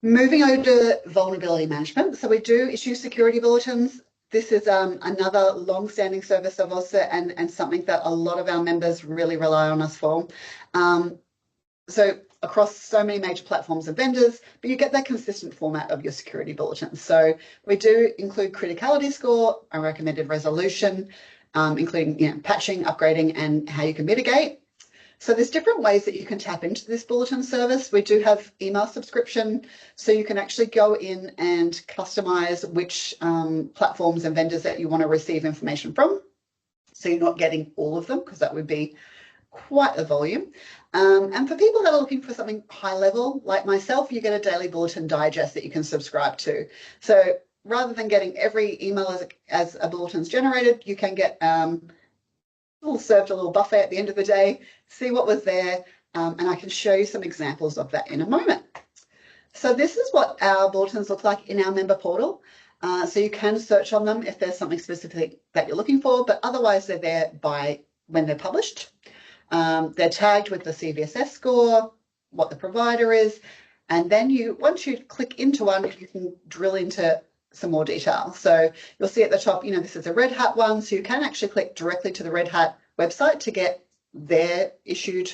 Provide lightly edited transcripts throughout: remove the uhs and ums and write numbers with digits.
Moving over to vulnerability management. So we do issue security bulletins. This is another long-standing service of AUSCERT and something that a lot of our members really rely on us for. So across so many major platforms and vendors, but you get that consistent format of your security bulletins. So we do include criticality score, a recommended resolution, including patching, upgrading, and how you can mitigate. So there's different ways that you can tap into this bulletin service. We do have email subscription, so you can actually go in and customize which platforms and vendors that you want to receive information from. So you're not getting all of them, because that would be quite a volume. And for people that are looking for something high level, like myself, you get a daily bulletin digest that you can subscribe to. So rather than getting every email as a bulletin's generated, you can get served a little buffet at the end of the day, see what was there, and I can show you some examples of that in a moment. So this is what our bulletins look like in our member portal. So you can search on them if there's something specific that you're looking for, but otherwise they're there by when they're published. They're tagged with the CVSS score, what the provider is, and then once you click into one, you can drill into some more detail. So you'll see at the top, this is a Red Hat one, so you can actually click directly to the Red Hat website to get their issued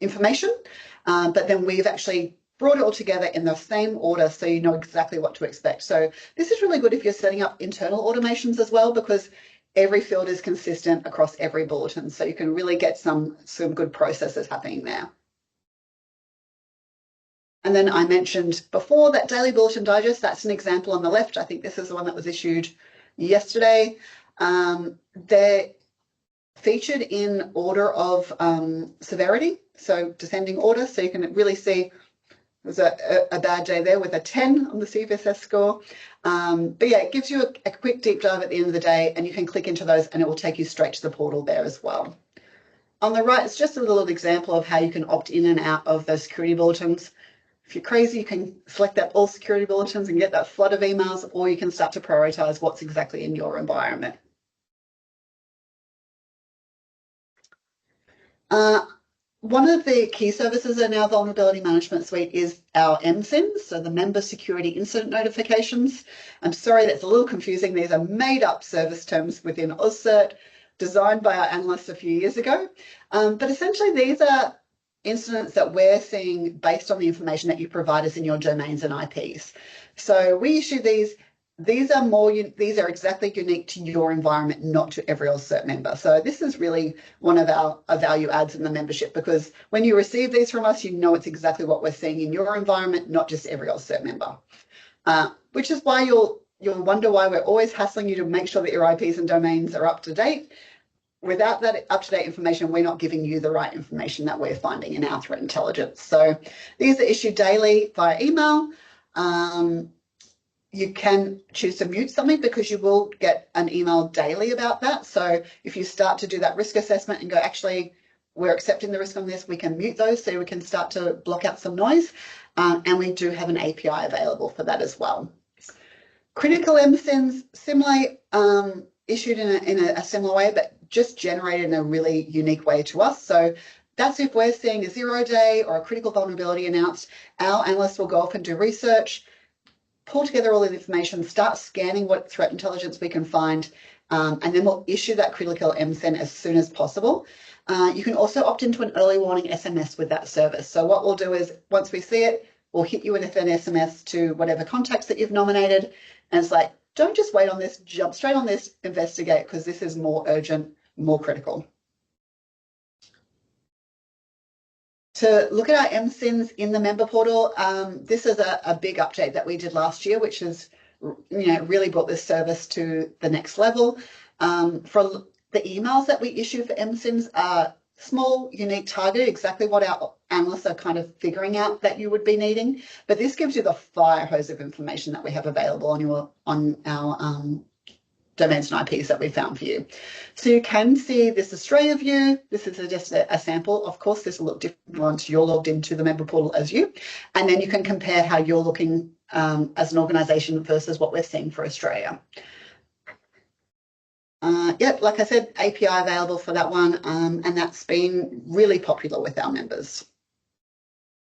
information. But then we've actually brought it all together in the same order so you know exactly what to expect. So this is really good if you're setting up internal automations as well, because every field is consistent across every bulletin. So you can really get some good processes happening there. And then I mentioned before that daily bulletin digest, that's an example on the left. I think this is the one that was issued yesterday. They're featured in order of severity, so descending order. So you can really see there's a bad day there with a 10 on the CVSS score. But yeah, it gives you a quick deep dive at the end of the day, and you can click into those and it will take you straight to the portal there as well. On the right, it's just a little example of how you can opt in and out of those security bulletins. If you're crazy, you can select that all security bulletins and get that flood of emails, or you can start to prioritize what's exactly in your environment. One of the key services in our vulnerability management suite is our MSINs, so the Member Security Incident Notifications. I'm sorry, that's a little confusing. These are made up service terms within AUSCERT, designed by our analysts a few years ago. But essentially, these are incidents that we're seeing based on the information that you provide us in your domains and IPs. So we issue these. These are exactly unique to your environment, not to every AUSCERT member. So this is really one of our value adds in the membership, because when you receive these from us, you know it's exactly what we're seeing in your environment, not just every AUSCERT member. Which is why you'll wonder why we're always hassling you to make sure that your IPs and domains are up to date. Without that up-to-date information, we're not giving you the right information that we're finding in our threat intelligence. So these are issued daily via email. You can choose to mute something, because you will get an email daily about that. So if you start to do that risk assessment and go, actually, we're accepting the risk on this, we can mute those so we can start to block out some noise. And we do have an API available for that as well. Critical MSINs, similarly issued in a similar way, but just generated in a really unique way to us. So that's if we're seeing a 0-day or a critical vulnerability announced, our analysts will go off and do research, pull together all the information, start scanning what threat intelligence we can find, and then we'll issue that critical MSIN as soon as possible. You can also opt into an early warning SMS with that service. So what we'll do is, once we see it, we'll hit you with an SMS to whatever contacts that you've nominated. And it's like, don't just wait on this, jump straight on this, investigate, because this is more urgent, more critical. To look at our MSINs in the member portal, this is a big update that we did last year, which has really brought this service to the next level. For the emails that we issue for MSINs are small, unique, targeted, exactly what our analysts are kind of figuring out that you would be needing. But this gives you the fire hose of information that we have available on our domains and IPs that we found for you. So you can see this Australia view. This is just a sample. Of course, this will look different once you're logged into the member portal as you. And then you can compare how you're looking as an organisation versus what we're seeing for Australia. Like I said, API available for that one, and that's been really popular with our members.